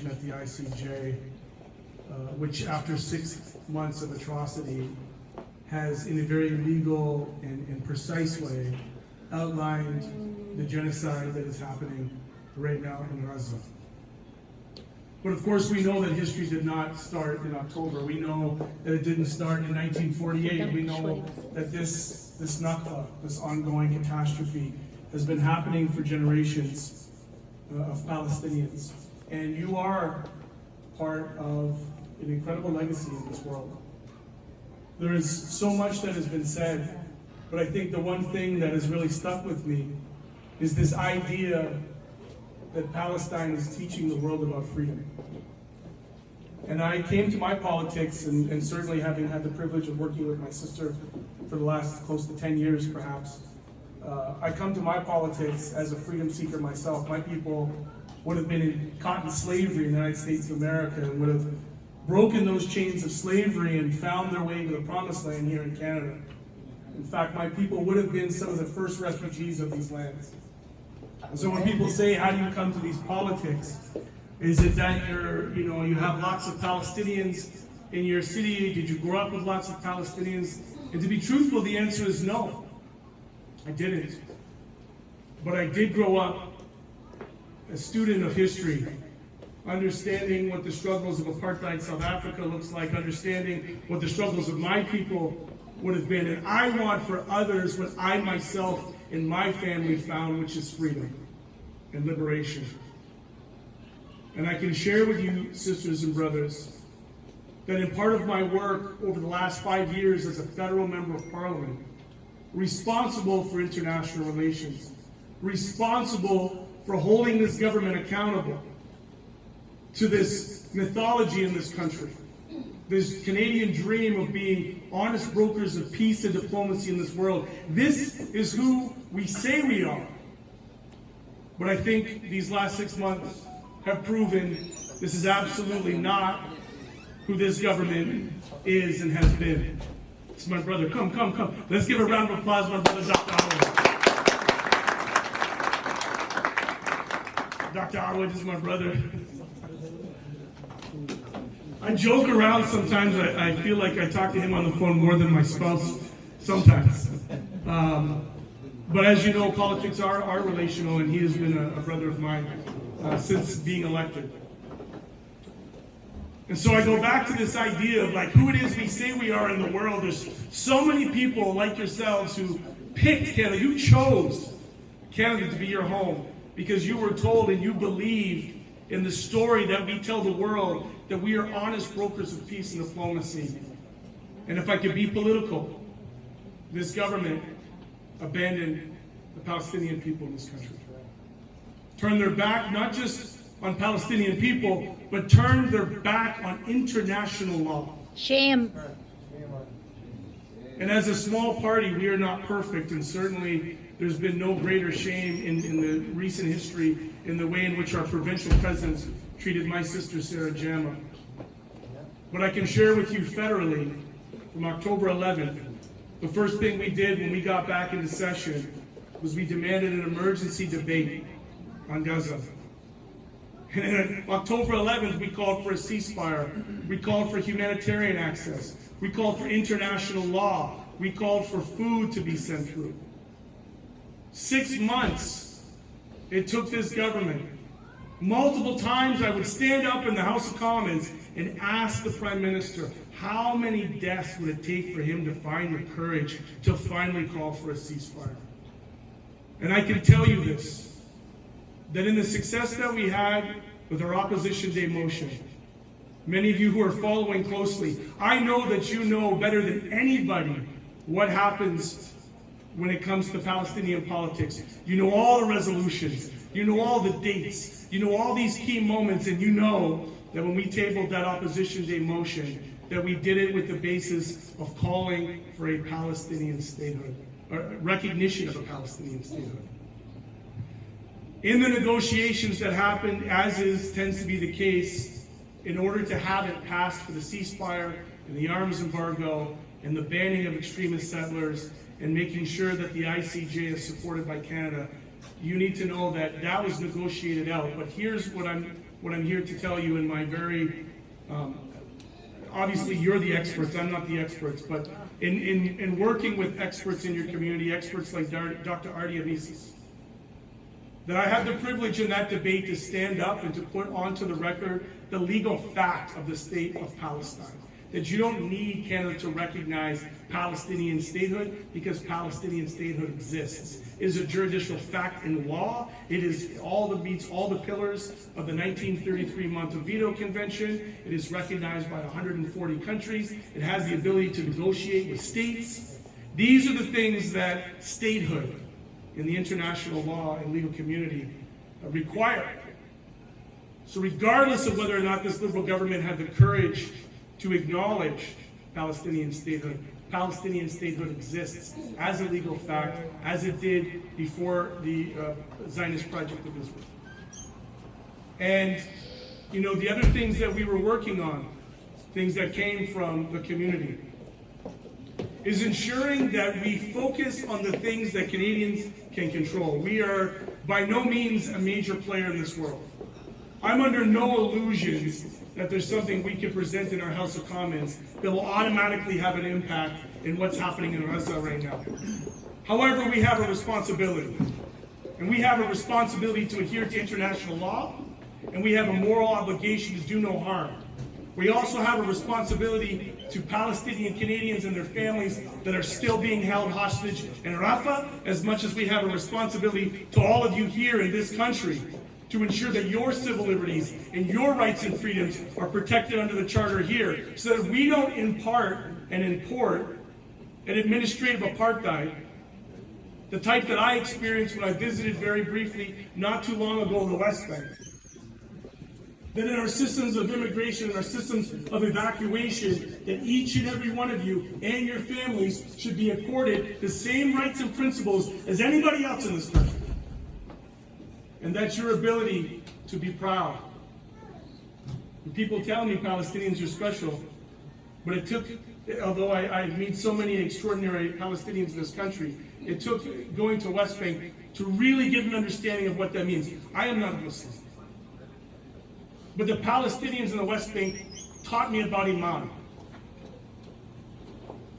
at the ICJ, which after 6 months of atrocity has in a very legal and precise way outlined the genocide that is happening right now in Gaza. But of course we know that history did not start in October. We know that it didn't start in 1948. We know that this Nakba, this ongoing catastrophe, has been happening for generations of Palestinians. And you are part of an incredible legacy in this world. There is so much that has been said, but I think the one thing that has really stuck with me is this idea that Palestine is teaching the world about freedom. And I came to my politics, and certainly having had the privilege of working with my sister for the last close to 10 years perhaps, I come to my politics as a freedom seeker myself. My people would have been caught in slavery in the United States of America and would have broken those chains of slavery and found their way to the promised land here in Canada. In fact, my people would have been some of the first refugees of these lands. And so when people say, how do you come to these politics? Is it that you have lots of Palestinians in your city? Did you grow up with lots of Palestinians? And to be truthful, the answer is no. I didn't. But I did grow up a student of history, understanding what the struggles of apartheid South Africa looks like, understanding what the struggles of my people would have been. And I want for others what I myself and my family found, which is freedom and liberation. And I can share with you, sisters and brothers, that in part of my work over the last 5 years as a federal member of parliament, responsible for international relations, responsible for holding this government accountable to this mythology in this country, this Canadian dream of being honest brokers of peace and diplomacy in this world. This is who we say we are. But I think these last 6 months have proven this is absolutely not who this government is and has been. It's my brother. Come. Let's give a round of applause to my brother, Dr. Arwood. Dr. Arwood is my brother. I joke around sometimes. I feel like I talk to him on the phone more than my spouse sometimes. But as you know, politics are relational, and he has been a brother of mine since being elected. And so I go back to this idea of who it is we say we are in the world. There's so many people like yourselves who picked Canada. You chose Canada to be your home because you were told and you believed in the story that we tell the world that we are honest brokers of peace and diplomacy. And if I could be political, this government abandoned the Palestinian people in this country. Turned their back not just on Palestinian people, but turned their back on international law. Shame. And as a small party, we are not perfect, and certainly there's been no greater shame in the recent history in the way in which our provincial presidents treated my sister, Sarah Jama. But I can share with you federally, from October 11th, the first thing we did when we got back into session was we demanded an emergency debate on Gaza. And on October 11th, we called for a ceasefire. We called for humanitarian access. We called for international law. We called for food to be sent through. 6 months it took this government. Multiple times I would stand up in the House of Commons and ask the Prime Minister, how many deaths would it take for him to find the courage to finally call for a ceasefire? And I can tell you this, that in the success that we had with our Opposition Day motion, many of you who are following closely, I know that you know better than anybody what happens when it comes to Palestinian politics. You know all the resolutions, you know all the dates, you know all these key moments, and you know that when we tabled that Opposition Day motion, that we did it with the basis of calling for a Palestinian statehood, or recognition of a Palestinian statehood. In the negotiations that happened, tends to be the case, in order to have it passed for the ceasefire and the arms embargo and the banning of extremist settlers and making sure that the ICJ is supported by Canada, you need to know that that was negotiated out. But here's what I'm what I'm here to tell you in my very, obviously you're the experts, I'm not the experts, but in working with experts in your community, experts like Dr. Artie Amisis, that I had the privilege in that debate to stand up and to put onto the record the legal fact of the state of Palestine. That you don't need Canada to recognize Palestinian statehood because Palestinian statehood exists. It is a judicial fact in law. It is meets all the pillars of the 1933 Montevideo Convention. It is recognized by 140 countries. It has the ability to negotiate with states. These are the things that statehood in the international law and legal community require. So regardless of whether or not this Liberal government had the courage to acknowledge Palestinian statehood exists as a legal fact, as it did before the Zionist Project of Israel. And, you know, the other things that we were working on, things that came from the community, is ensuring that we focus on the things that Canadians can control. We are by no means a major player in this world. I'm under no illusions that there's something we can present in our House of Commons that will automatically have an impact in what's happening in Gaza right now. However, we have a responsibility. And we have a responsibility to adhere to international law, and we have a moral obligation to do no harm. We also have a responsibility to Palestinian Canadians and their families that are still being held hostage in Rafah, as much as we have a responsibility to all of you here in this country to ensure that your civil liberties and your rights and freedoms are protected under the Charter here, so that we don't impart and import an administrative apartheid, the type that I experienced when I visited very briefly not too long ago in the West Bank. That in our systems of immigration and our systems of evacuation, that each and every one of you and your families should be accorded the same rights and principles as anybody else in this country. And that's your ability to be proud. And people tell me Palestinians are special, but it took, although I meet so many extraordinary Palestinians in this country, it took going to West Bank to really get an understanding of what that means. I am not a Muslim. But the Palestinians in the West Bank taught me about Iman,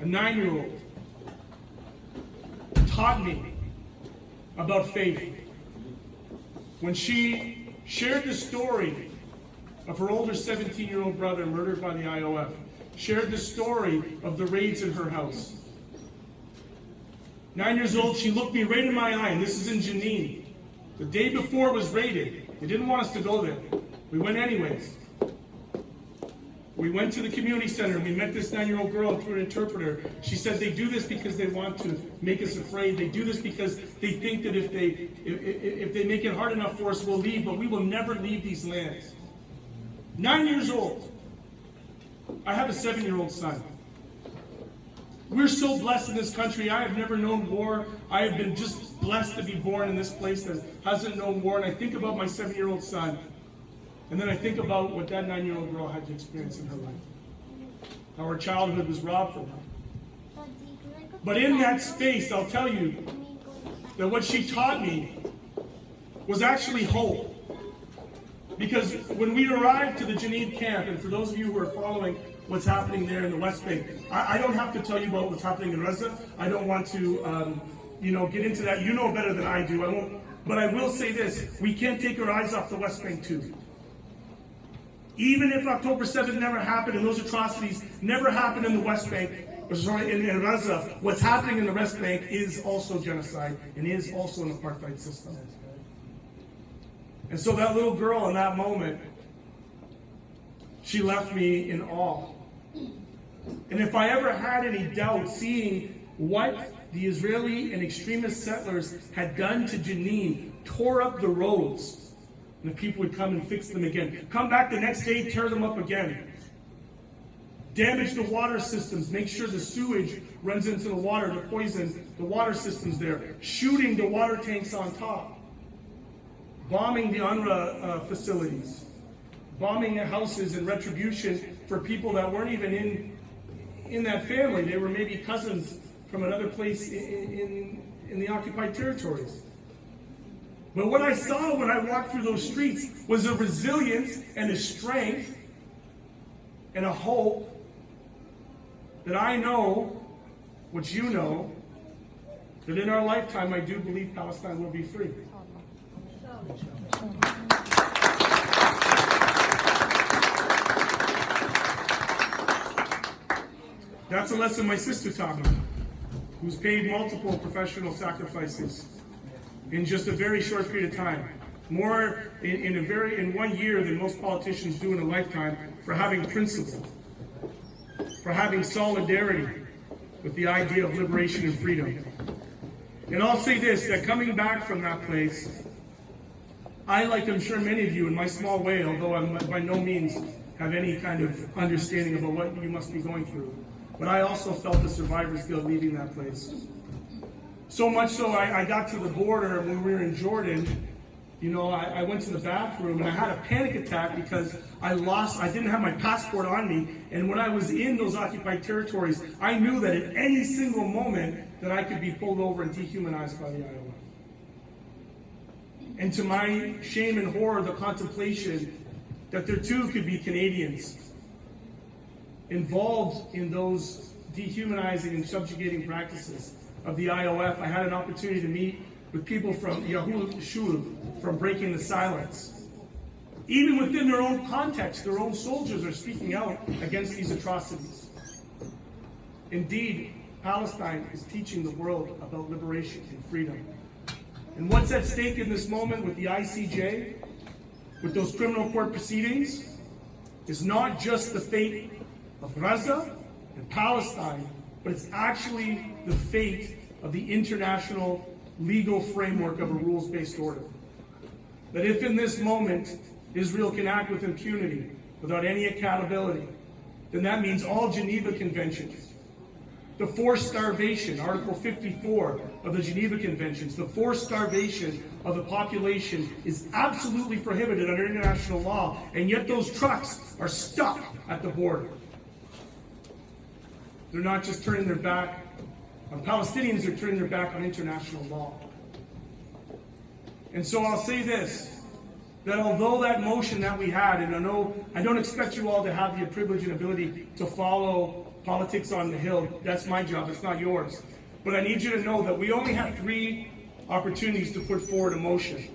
a 9-year-old, taught me about faith. When she shared the story of her older 17-year-old brother murdered by the IOF, shared the story of the raids in her house. 9 years old, she looked me right in my eye, and this is in Jenin. The day before it was raided. They didn't want us to go there. We went anyways. We went to the community center, and we met this 9-year-old girl through an interpreter. She said they do this because they want to make us afraid. They do this because they think that if they make it hard enough for us, we'll leave, but we will never leave these lands. 9 years old. I have a 7-year-old son. We're so blessed in this country. I have never known war. I have been just blessed to be born in this place that hasn't known war. And I think about my 7-year-old son. And then I think about what that 9-year-old girl had to experience in her life. How her childhood was robbed from her. But in that space, I'll tell you that what she taught me was actually hope. Because when we arrived to the Jenin camp, and for those of you who are following what's happening there in the West Bank, I don't have to tell you about what's happening in Gaza. I don't want to get into that. You know better than I do. I won't. But I will say this. We can't take our eyes off the West Bank too. Even if October 7th never happened and those atrocities never happened in the West Bank, in Gaza, what's happening in the West Bank is also genocide and is also an apartheid system. And so that little girl in that moment, she left me in awe. And if I ever had any doubt seeing what the Israeli and extremist settlers had done to Jenin, tore up the roads, and the people would come and fix them again. Come back the next day, tear them up again. Damage the water systems, make sure the sewage runs into the water to poison the water systems there. Shooting the water tanks on top. Bombing the UNRWA facilities. Bombing the houses in retribution for people that weren't even in that family. They were maybe cousins from another place in the occupied territories. But what I saw when I walked through those streets was a resilience and a strength and a hope that I know, which you know, that in our lifetime I do believe Palestine will be free. That's a lesson my sister taught me, who's paid multiple professional sacrifices in just a very short period of time. More in 1 year than most politicians do in a lifetime, for having principle, for having solidarity with the idea of liberation and freedom. And I'll say this, that coming back from that place, I, like I'm sure many of you in my small way, although I by no means have any kind of understanding about what you must be going through, but I also felt the survivor's guilt leaving that place. So much so, I got to the border when we were in Jordan. You know, I went to the bathroom and I had a panic attack because I didn't have my passport on me. And when I was in those occupied territories, I knew that at any single moment that I could be pulled over and dehumanized by the IOF. And to my shame and horror, the contemplation that there too could be Canadians involved in those dehumanizing and subjugating practices of the IOF. I had an opportunity to meet with people from Yahoo Shul, from Breaking the Silence. Even within their own context, their own soldiers are speaking out against these atrocities. Indeed, Palestine is teaching the world about liberation and freedom. And what's at stake in this moment with the ICJ, with those criminal court proceedings, is not just the fate of Gaza and Palestine, but it's actually the fate of the international legal framework of a rules-based order. That if in this moment Israel can act with impunity, without any accountability, then that means all Geneva Conventions, the forced starvation, Article 54 of the Geneva Conventions, the forced starvation of the population is absolutely prohibited under international law, and yet those trucks are stuck at the border. They're not just turning their back on Palestinians, they're turning their back on international law. And so I'll say this, that although that motion that we had, and I don't expect you all to have the privilege and ability to follow politics on the Hill. That's my job, it's not yours. But I need you to know that we only have 3 opportunities to put forward a motion.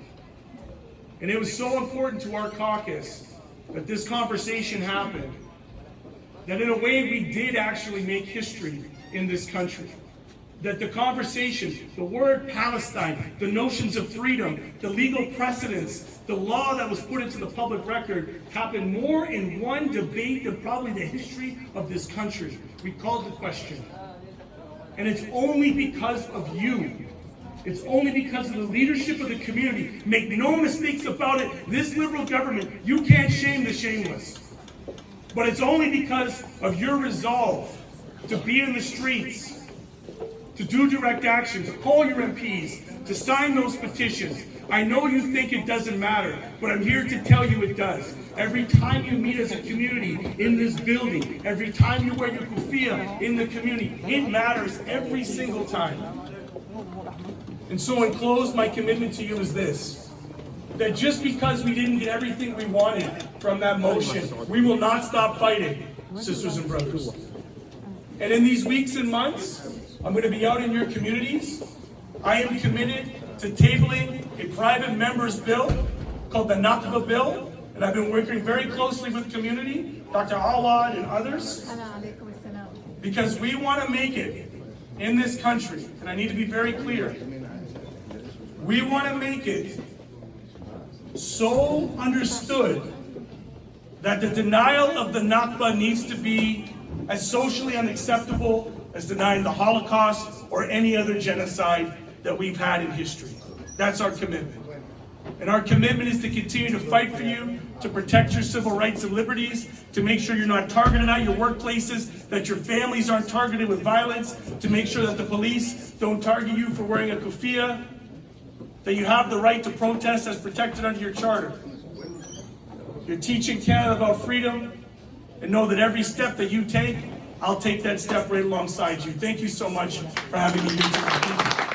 And it was so important to our caucus that this conversation happened, that in a way we did actually make history in this country. That the conversation, the word Palestine, the notions of freedom, the legal precedents, the law that was put into the public record happened more in one debate than probably the history of this country. We called the question. And it's only because of you. It's only because of the leadership of the community. Make no mistakes about it. This liberal government, you can't shame the shameless. But it's only because of your resolve to be in the streets, to do direct action, to call your MPs, to sign those petitions. I know you think it doesn't matter, but I'm here to tell you it does. Every time you meet as a community in this building, every time you wear your kufiya in the community, it matters every single time. And so in close, my commitment to you is this, that just because we didn't get everything we wanted from that motion, we will not stop fighting, sisters and brothers. And in these weeks and months, I'm going to be out in your communities. I am committed to tabling a private member's bill called the Nakba Bill, and I've been working very closely with community, Dr. Awad and others, because we want to make it in this country, and I need to be very clear, we want to make it so understood that the denial of the Nakba needs to be as socially unacceptable as denying the Holocaust or any other genocide that we've had in history. That's our commitment. And our commitment is to continue to fight for you, to protect your civil rights and liberties, to make sure you're not targeted at your workplaces, that your families aren't targeted with violence, to make sure that the police don't target you for wearing a kufiya, that you have the right to protest as protected under your charter. You're teaching Canada about freedom, and know that every step that you take, I'll take that step right alongside you. Thank you so much for having me here tonight.